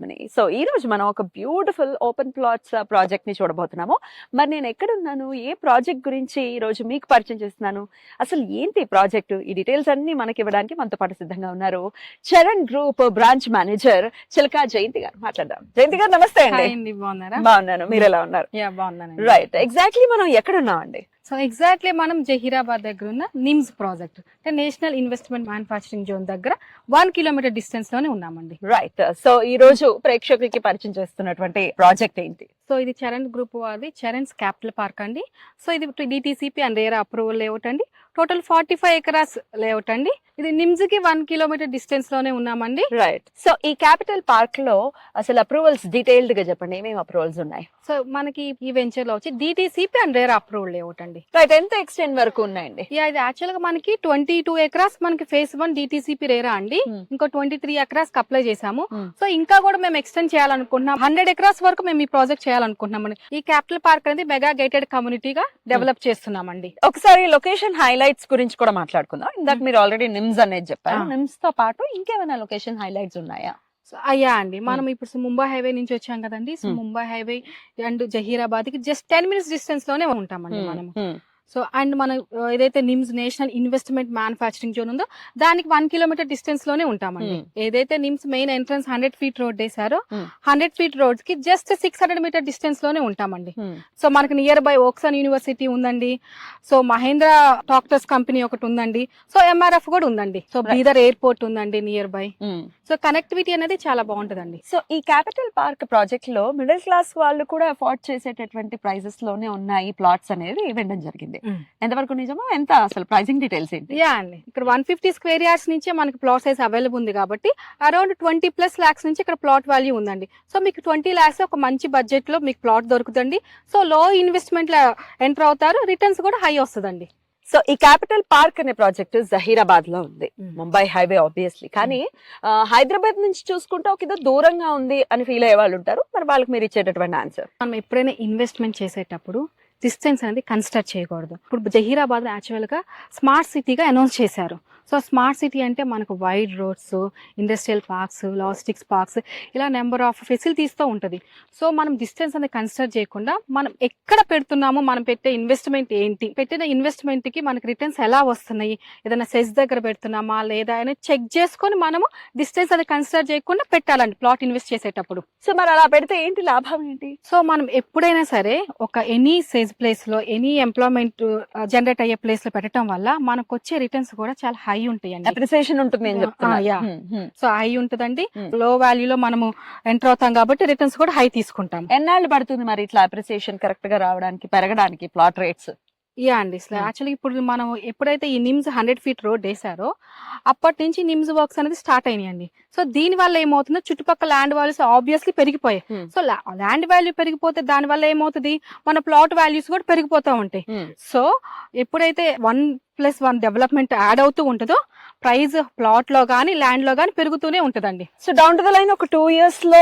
Yamini. So ఈ రోజు మనం ఒక బ్యూటిఫుల్ ఓపెన్ ప్లాట్స్ ప్రాజెక్ట్ ని చూడబోతున్నాము. మరి నేను ఎక్కడున్నాను, ఏ ప్రాజెక్ట్ గురించి ఈ రోజు మీకు పరిచయం చేస్తున్నాను, అసలు ఏంటి ప్రాజెక్ట్, ఈ డీటెయిల్స్ అన్ని మనకి ఇవ్వడానికి మనతో పాటు సిద్ధంగా ఉన్నారు చరణ్ గ్రూప్ బ్రాంచ్ మేనేజర్ చిలకా జయంతి గారు. మాట్లాడదాం. జయంతి గారు నమస్తే అండి. బాగున్నాను, మీరు ఎలా ఉన్నారు? రైట్, ఎగ్జాక్ట్లీ మనం ఎక్కడున్నాం అండి? సో ఎగ్జాక్ట్లీ మనం జహీరాబాద్ దగ్గర ఉన్న నిమ్స్ ప్రాజెక్ట్ అంటే నేషనల్ ఇన్వెస్ట్మెంట్ మ్యానుఫ్యాక్చరింగ్ జోన్ దగ్గర 1 కిలోమీటర్ డిస్టెన్స్ లోనే ఉన్నామండి. రైట్, సో ఈ రోజు ప్రేక్షకులకి పరిచయం చేస్తున్నటువంటి ప్రాజెక్ట్ ఏంటి? సో ఇది చరణ్ గ్రూప్ వారిది చరణ్స్ క్యాపిటల్ పార్క్ అండి. సో ఇది DTCP and RERA approval layout అండి. టోటల్ 45 ఎకరాస్ లేఅవుట్ అండి. ఇది నిమ్స్ కి 1 కిలోమీటర్ డిస్టెన్స్ లోనే ఉన్నామండి. రైట్, సో ఈ క్యాపిటల్ పార్క్ లో అసలు అప్రూవల్స్ డీటెయిల్డ్ గా చెప్పండి, ఏమేమి అప్రూవల్స్ ఉన్నాయి? సో మనకి ఈ వెంచర్ లో వచ్చి DTCP and RERA approval layout అండి. రైట్, ఎంత ఎక్స్టెండ్ వరకు ఉన్నాయండి? ఇది యాక్చువల్ గా మనకి 22 ఎకరాస్ మనకి ఫేజ్ 1 డిటిసిపి రేరా అండి. ఇంకో 23 ఎకరాస్ అప్లై చేసాము. సో ఇంకా కూడా మేము ఎక్స్టెండ్ చేయాలనుకుంటున్నాం. 100 ఎకరాస్ వరకు మేము ఈ ప్రాజెక్ట్ చేయాలనుకుంటున్నామండి. ఈ క్యాపిటల్ పార్క్ అనేది మెగా గేటెడ్ కమ్యూనిటీగా డెవలప్ చేస్తున్నామండి. ఒకసారి లొకేషన్ హైలైట్స్ గురించి కూడా మాట్లాడుకుందాం. ఇందాక మీరు ఆల్రెడీ నిమ్స్ అనేది చెప్పారు. నిమ్స్ తో పాటు ఇంకేమైనా లొకేషన్ హైలైట్స్ ఉన్నాయా? సో అయ్యా అండి, మనం ఇప్పుడు ముంబై హైవే నుంచి వచ్చాం కదండి. So Mumbai highway and Zaheerabad కి జస్ట్ 10 మినిట్స్ డిస్టెన్స్ లోనే ఉంటామండి మనము. సో అండ్ మనం ఏదైతే NIMS national investment manufacturing zone ఉందో దానికి 1 కిలోమీటర్ డిస్టెన్స్ లోనే ఉంటామండి. ఏదైతే NIMS main entrance 100 feet road వేసారో 100 ఫీట్ రోడ్ కి జస్ట్ 600 మీటర్ డిస్టెన్స్ లోనే ఉంటామండి. సో మనకి నియర్ బై ఓక్సన్ యూనివర్సిటీ ఉందండి. సో మహేంద్ర టాక్టర్స్ కంపెనీ ఒకటి ఉందండి. సో ఎంఆర్ఎఫ్ కూడా ఉందండి. సో బీదర్ ఎయిర్పోర్ట్ ఉందండి నియర్ బై. సో కనెక్టివిటీ అనేది చాలా బాగుంటదండి. సో ఈ క్యాపిటల్ పార్క్ ప్రాజెక్ట్ లో మిడిల్ క్లాస్ వాళ్ళు కూడా అఫోర్డ్ చేసేటటువంటి ప్రైజెస్ లోనే ఉన్నాయి ప్లాట్స్ అనేది ఇవ్వడం జరిగింది. ఎంతవరకు నిజమో, ఎంత అసలు ప్రైసింగ్ డీటెయిల్స్ ఏంటి? యా అండి, ఇక్కడ 150 స్క్వేర్ యార్డ్స్ నుంచే మనకి ప్లాట్ సైజ్ అవైలబుల్ ఉంది కాబట్టి అరౌండ్ 20+ lakhs నుంచి ఇక్కడ ప్లాట్ వాల్యూ ఉందండి. సో మీకు 20 lakhs ఒక మంచి బడ్జెట్ లో మీకు ప్లాట్ దొరుకుతుంది. సో లో ఇన్వెస్ట్మెంట్ లో ఎంటర్ అవుతారు, రిటర్న్స్ కూడా హై వస్తుందండి. సో ఈ క్యాపిటల్ పార్క్ అనే ప్రాజెక్ట్ జహీరాబాద్ లో ఉంది, ముంబై హైవే ఆబ్వియస్లీ. కానీ హైదరాబాద్ నుంచి చూసుకుంటే ఒక ఇదో దూరంగా ఉంది అని ఫీల్ అయ్యే వాళ్ళు ఉంటారు. మరి వాళ్ళకి మీరు ఇచ్చేటటువంటి ఆన్సర్? మనం ఎప్పుడైనా ఇన్వెస్ట్మెంట్ చేసేటప్పుడు డిస్టెన్స్ అనేది కన్సిడర్ చేయకూడదు. ఇప్పుడు జహీరాబాద్ యాక్చువల్ గా స్మార్ట్ సిటీగా అనౌన్స్ చేశారు. సో స్మార్ట్ సిటీ అంటే మనకు wide roads, industrial parks, logistics parks, ఇలా నెంబర్ ఆఫ్ ఫెసిలిటీస్ తో ఉంటది. సో మనం డిస్టెన్స్ అనేది కన్సిడర్ చేయకుండా మనం ఎక్కడ పెడుతున్నామో, మనం పెట్టే ఇన్వెస్ట్మెంట్ ఏంటి, పెట్టిన ఇన్వెస్ట్మెంట్ కి మనకి రిటర్న్స్ ఎలా వస్తున్నాయి, ఏదైనా సెస్ దగ్గర పెడుతున్నామా లేదా అని చెక్ చేసుకొని మనము డిస్టెన్స్ అనేది కన్సిడర్ చేయకుండా పెట్టాలండి ప్లాట్ ఇన్వెస్ట్ చేసేటప్పుడు. సో మరి అలా పెడితే ఏంటి లాభం ఏంటి? సో మనం ఎప్పుడైనా సరే ఒక ఎనీ సేజ్ ప్లేస్ లో, ఎనీ ఎంప్లాయ్మెంట్ జనరేట్ అయ్యే ప్లేస్ లో పెట్టడం వల్ల మనకు వచ్చే రిటర్న్స్ కూడా చాలా హై ఉంటాయండి. అప్రిసియేషన్ ఉంటుంది అని చెప్తున్నా. సో హై ఉంటుందండి. లో వాల్యూ లో మనము ఎంటర్ అవుతాం కాబట్టి రిటర్న్స్ కూడా హై తీసుకుంటాం. ఎన్నాళ్ళు పడుతుంది మరి ఇట్లా అప్రిసియేషన్ కరెక్ట్ గా రావడానికి, పెరగడానికి ప్లాట్ రేట్స్? యా అండి, యాక్చువల్లీ ఇప్పుడు మనం ఎప్పుడైతే ఈ నిమ్స్ 100 ఫీట్ రోడ్ వేసారో అప్పటి నుంచి నిమ్స్ వర్క్స్ అనేది స్టార్ట్ అయినాయండి. సో దీని వల్ల ఏమవుతుందో చుట్టుపక్కల ల్యాండ్ వాల్యూస్ ఆబ్వియస్లీ పెరిగిపోయాయి. సో ల్యాండ్ వాల్యూ పెరిగిపోతే దాని వల్ల ఏమవుతుంది, మన ప్లాట్ వాల్యూస్ కూడా పెరిగిపోతూ ఉంటాయి. సో ఎప్పుడైతే 1+1 డెవలప్మెంట్ యాడ్ అవుతూ ఉంటుందో ప్రైస్ ప్లాట్ లో గానీ ల్యాండ్ లో గానీ పెరుగుతూనే ఉంటదండి. So down to the line ఒక 2 years లో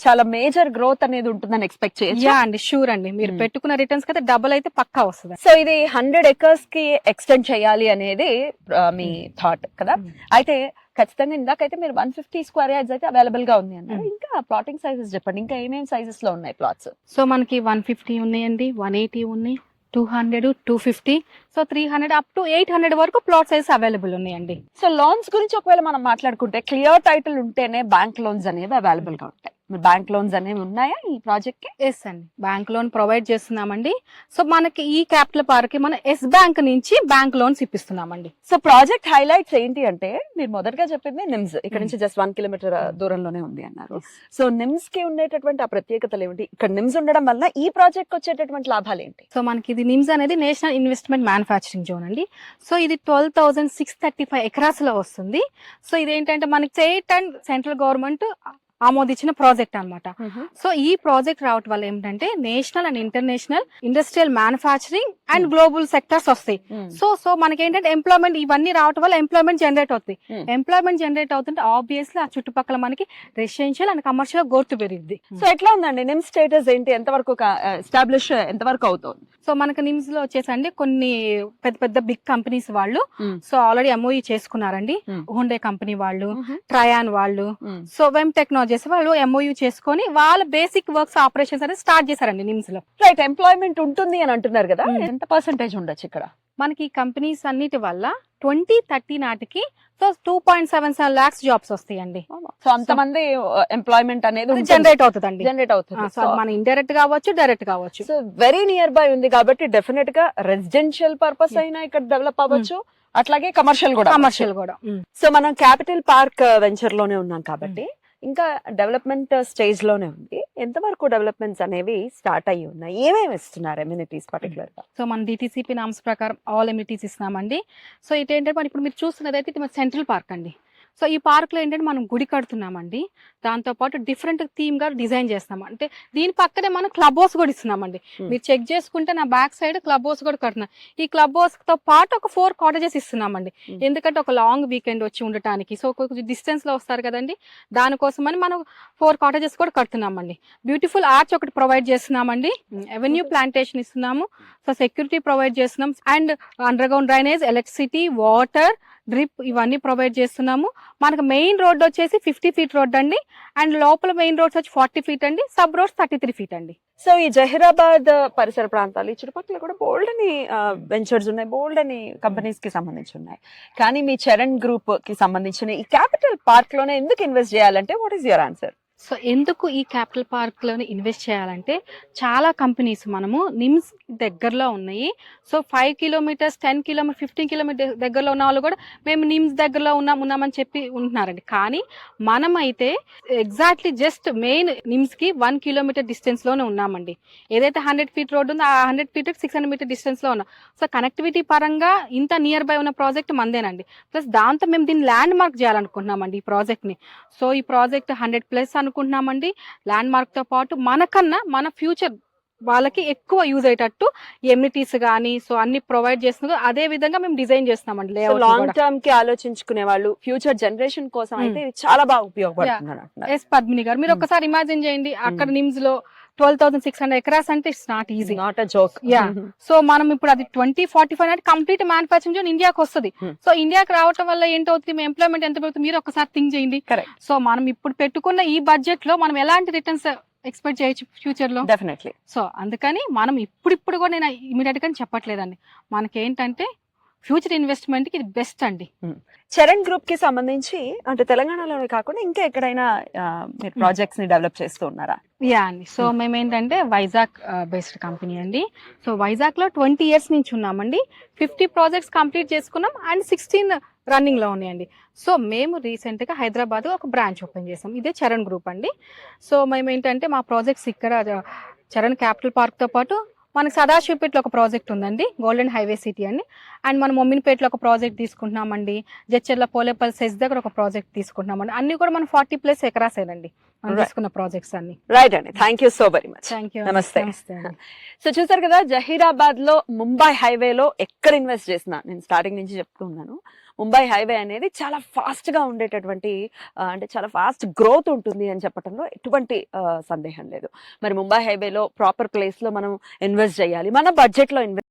చాలా మేజర్ గ్రోత్ అనేది ఉంటుందని ఎక్స్పెక్ట్ చేయొచ్చు. యా అండి, షూర్ అండి. మీరు పెట్టుకున్న రిటర్న్స్ అయితే డబుల్ అయితే పక్కా వస్తుంది. సో ఇది 100 acres కి ఎక్స్టెండ్ చేయాలి అనేది మీ థాట్ కదా? అయితే ఖచ్చితంగా ఇందాకైతే మీరు 150 స్క్వేర్ యార్డ్స్ అయితే అవైలబుల్ గా ఉంది అన్నారు. ఇంకా ప్లాటింగ్ సైజెస్ చెప్పండి, ఇంకా ఏమేమి సైజెస్ లో ఉన్నాయి ప్లాట్స్? సో మనకి 150 ఉన్నాయండి, 180 ఉన్నాయి, 200, 250, సో 300 అప్ టు 800 వరకు ప్లాట్ సైజ్ అవైలబుల్ ఉన్నాయండి. సో లోన్స్ గురించి ఒకవేళ మనం మాట్లాడుకుంటే క్లియర్ టైటిల్ ఉంటేనే బ్యాంక్ లోన్స్ అనేవి అవైలబుల్ గా ఉంటాయి. బ్యాంక్ లోన్స్ అనేవి ఉన్నాయా ఈ ప్రాజెక్ట్ కి? ఎస్ అండి, బ్యాంక్ లోన్ ప్రొవైడ్ చేస్తున్నామండి. సో మనకి ఈ క్యాపిటల్ పార్క్ కి మనం ఎస్ బ్యాంక్ నుంచి బ్యాంక్ లోన్స్ ఇప్పిస్తున్నామండి. సో ప్రాజెక్ట్ హైలైట్స్ ఏంటి అంటే, మీరు మొదటగా చెప్పింది నిమ్స్ ఇక్కడ నుంచి జస్ట్ 1 kilometer దూరంలోనే ఉంది అన్నారు. సో నిమ్స్ కి ఉండేటటువంటి ఆ ప్రత్యేకతలు ఏమిటి? ఇక్కడ నిమ్స్ ఉండడం వల్ల ఈ ప్రాజెక్ట్ వచ్చేటటువంటి లాభాలు ఏంటి? సో మనకి ఇది నిమ్స్ అనేది నేషనల్ ఇన్వెస్ట్మెంట్ మ్యానుఫ్యాక్చరింగ్ జోన్ అండి. సో ఇది 12,635 ఎకరాస్ లో వస్తుంది. సో ఇదేంటంటే మనకి స్టేట్ అండ్ సెంట్రల్ గవర్నమెంట్ ఆమోదించిన ప్రాజెక్ట్ అన్నమాట. సో ఈ ప్రాజెక్ట్ రావటం వల్ల ఏంటంటే national and international industrial manufacturing and global sectors వస్తాయి. సో మనకి ఏంటంటే ఎంప్లాయ్మెంట్ ఇవన్నీ రావటం వల్ల ఎంప్లాయ్మెంట్ జనరేట్ అవుతుంది. ఎంప్లాయ్మెంట్ జనరేట్ అవుతుంటే ఆబ్వియస్లీ ఆ చుట్టుపక్కల మనకి రెసిడెన్షియల్ అండ్ కమర్షియల్ గ్రోత్ పెరిగింది. సో ఎట్లా ఉందండి నిమ్స్ స్టేటస్ ఏంటి, ఎంతవరకు ఎస్టాబ్లిష్ ఎంతవరకు అవుతుంది? సో మనకి నిమ్స్ లో వచ్చేసండి కొన్ని పెద్ద పెద్ద బిగ్ కంపెనీస్ వాళ్ళు సో ఆల్రెడీ ఎంఓఈ చేసుకున్నారండి. హుండే కంపెనీ వాళ్ళు, ట్రయాన్ వాళ్ళు, సో వెమ్ టెక్నాలజీ చేసి వాళ్ళు MOU చేసుకొని వాళ్ళ బేసిక్ వర్క్స్ ఆపరేషన్స్ అనేది స్టార్ట్ చేశారండి నిమ్స్ లో. రైట్, ఎంప్లాయ్మెంట్ ఉంటుంది అని అంటున్నారు కదా, Hmm. ఎంత పర్సెంటేజ్ ఉండొచ్చు ఇక్కడ? మనకి కంపెనీస్ అన్నిటి వల్ల 2030 నాటికి సో 2.77 lakhs జాబ్స్ వస్తాయండి. సో అంతమంది ఎంప్లాయ్మెంట్ అనేది జనరేట్ అవుతుందండి. జనరేట్ అవుతుంది. సో మన ఇండైరెక్ట్ కావచ్చు, డైరెక్ట్ కావచ్చు. సో వెరీ నియర్ బై ఉంది కాబట్టి డెఫినెట్ గా రెసిడెన్షియల్ పర్పస్ అయినా ఇక్కడ డెవలప్ అవ్వచ్చు, అట్లాగే కమర్షియల్ కూడా. కమర్షియల్ కూడా. సో మనం క్యాపిటల్ పార్క్ వెంచర్ లోనే ఉన్నాం కాబట్టి ఇంకా డెవలప్మెంట్ స్టేజ్ లోనే ఉంది. ఎంతవరకు డెవలప్మెంట్స్ అనేవి స్టార్ట్ అయ్యి ఉన్నాయి, ఏమేమి ఇస్తున్నారు ఎమ్యూనిటీస్ పర్టికులర్ గా? సో మన DTCP నామ్స్ ప్రకారం ఆల్ ఎమ్యూనిటీస్ ఇస్తున్నామండి. సో ఇటేంటంటే మన ఇప్పుడు మీరు చూస్తున్నది అయితే ఇది మన సెంట్రల్ పార్క్ అండి. సో ఈ పార్క్ లో ఏంటంటే మనం గుడి కడుతున్నామండి, దాంతో పాటు డిఫరెంట్ థీమ్ గా డిజైన్ చేస్తాం. అంటే దీని పక్కనే మనం క్లబ్ హౌస్ కూడా ఇస్తున్నామండి. మీరు చెక్ చేసుకుంటే నా బ్యాక్ సైడ్ క్లబ్ హౌస్ కూడా కడుతున్నాం. ఈ క్లబ్ హౌస్ తో పాటు ఒక 4 కాటేజెస్ ఇస్తున్నామండి. ఎందుకంటే ఒక లాంగ్ వీకెండ్ వచ్చి ఉండటానికి, సో కొంచెం డిస్టెన్స్ లో వస్తారు కదండి, దానికోసమని మనం 4 కాటేజెస్ కూడా కడుతున్నామండి. బ్యూటిఫుల్ ఆర్చ్ ఒకటి ప్రొవైడ్ చేస్తున్నామండి, ఎవెన్యూ ప్లాంటేషన్ ఇస్తున్నాము, సో సెక్యూరిటీ ప్రొవైడ్ చేస్తున్నాం, and under ground drainage, electricity, water, drip ఇవన్నీ ప్రొవైడ్ చేస్తున్నాము. మనకు మెయిన్ రోడ్ వచ్చేసి 50 feet రోడ్ అండి, అండ్ లోపల మెయిన్ రోడ్స్ వచ్చి 40 feet అండి, సబ్ రోడ్స్ 33 feet అండి. సో ఈ జహీరాబాద్ పరిసర ప్రాంతాలు ఈ చుట్టుపక్కల కూడా బోల్డ్ అని వెంచర్స్ ఉన్నాయి, బోల్డ్ అని కంపెనీస్ కి సంబంధించి ఉన్నాయి. కానీ మీ చరణ్ గ్రూప్ కి సంబంధించిన ఈ క్యాపిటల్ పార్క్ లోనే ఎందుకు ఇన్వెస్ట్ చేయాలంటే what is your answer? So ఎందుకు ఈ క్యాపిటల్ పార్క్ లోనే ఇన్వెస్ట్ చేయాలంటే చాలా కంపెనీస్ మనము నిమ్స్ దగ్గరలో ఉన్నాయి. సో 5 kilometers, 10 kilometers, 15 kilometers దగ్గరలో ఉన్న వాళ్ళు కూడా మేము నిమ్స్ దగ్గరలో ఉన్నామని చెప్పి ఉంటున్నారండి. కానీ మనమైతే ఎగ్జాక్ట్లీ జస్ట్ మెయిన్ నిమ్స్ కి 1 kilometer డిస్టెన్స్ లోనే ఉన్నామండి. ఏదైతే 100 feet రోడ్ ఉందో ఆ 100 feet 600 meter డిస్టెన్స్ లో ఉన్నాం. సో కనెక్టివిటీ పరంగా ఇంత నియర్ బై ఉన్న ప్రాజెక్ట్ మందేనండి. ప్లస్ దాంతో మేము దీన్ని ల్యాండ్ మార్క్ చేయాలనుకుంటున్నామండి ఈ ప్రాజెక్ట్ ని. సో ఈ ప్రాజెక్ట్ 100+ అనుకుంటున్నామండి. ల్యాండ్ మార్క్ తో పాటు మనకన్నా మన ఫ్యూచర్ వాళ్ళకి ఎక్కువ యూజ్ అయ్యేటట్టు ఎమ్యూనిటీస్ గానీ సో అన్ని ప్రొవైడ్ చేస్తున్నారు. అదే విధంగా మేము డిజైన్ చేస్తున్నామండి. లాంగ్ టర్మ్ కి ఆలోచించుకునే వాళ్ళు, ఫ్యూచర్ జనరేషన్ కోసం అయితే ఇది చాలా బాగా ఉపయోగపడుతుంది. ఎస్ పద్మిని గారు, మీరు ఒకసారి ఇమాజిన్ చేయండి, అక్కడ నిమ్స్ లో 12,600 acres అంటే it's not easy, not a joke. Yeah. So మనం ఇప్పుడు అది 2045 అంటే కంప్లీట్ మ్యానుఫాక్చరింగ్ జోన్ ఇండియాకి వస్తుంది. సో ఇండియాకి రావటం వల్ల ఏంటవుతుంది, ఎంప్లాయ్మెంట్ ఎంత పెరుగుతుంది మీరు ఒకసారి థింక్ చేయండి. సో మనం ఇప్పుడు పెట్టుకున్న ఈ బడ్జెట్ లో మనం ఎలాంటి రిటర్న్స్ ఎక్స్పెక్ట్ చేయొచ్చు ఫ్యూచర్ లో? డెఫినెట్లీ. సో అందుకని మనం ఇప్పుడు కూడా నేను ఇమీడియట్ గా చెప్పట్లేదండి, మనకేంటంటే ఫ్యూచర్ ఇన్వెస్ట్మెంట్ కి ఇది బెస్ట్ అండి. చరణ్ గ్రూప్ కి సంబంధించి అంటే తెలంగాణలోనే కాకుండా ఇంకా ఎక్కడైనా మీరు ప్రాజెక్ట్స్ ని డెవలప్ చేస్తూ ఉన్నారా? యా అండి. సో మేము ఏంటంటే వైజాగ్ బేస్డ్ కంపెనీ అండి. సో వైజాగ్ లో 20 years నుంచి ఉన్నామండి. 50 projects కంప్లీట్ చేసుకున్నాం అండ్ 16 రన్నింగ్ లో ఉన్నాయండి. సో మేము రీసెంట్ గా హైదరాబాద్ ఒక బ్రాంచ్ ఓపెన్ చేసాం, ఇదే చరణ్ గ్రూప్ అండి. సో మేము ఏంటంటే మా ప్రాజెక్ట్స్ ఇక్కడ చరణ్ క్యాపిటల్ పార్క్ తో పాటు మనకి సదాశివపేటలో ఒక ప్రాజెక్ట్ ఉందండి, గోల్డెన్ హైవే సిటీ అండి. అండ్ మనం మొమ్మిన్పేటలో ఒక ప్రాజెక్ట్ తీసుకుంటున్నామండి, జడ్చర్ల పోలేపల్లి సెస్ దగ్గర ఒక ప్రాజెక్ట్ తీసుకుంటున్నామండి. అన్ని కూడా మనం 40+ acres ఏనండి మనం తీసుకున్న ప్రాజెక్ట్స్ అన్ని. రైట్ అండి, thank you so very much. Thank you. నమస్తే. సో చూసారు కదా, జహీరాబాద్ లో ముంబై హైవేలో ఎక్కడ ఇన్వెస్ట్ చేసినా, నేను స్టార్టింగ్ నుంచి చెప్తూ ఉన్నాను, ముంబై హైవే అనేది చాలా ఫాస్ట్ గా ఉండేటటువంటి అంటే చాలా ఫాస్ట్ గ్రోత్ ఉంటుంది అని చెప్పడంలో ఎటువంటి సందేహం లేదు. మరి ముంబై హైవేలో ప్రాపర్ ప్లేస్ లో మనం ఇన్వెస్ట్ చేయాలి, మన బడ్జెట్ లో ఇన్వెస్ట్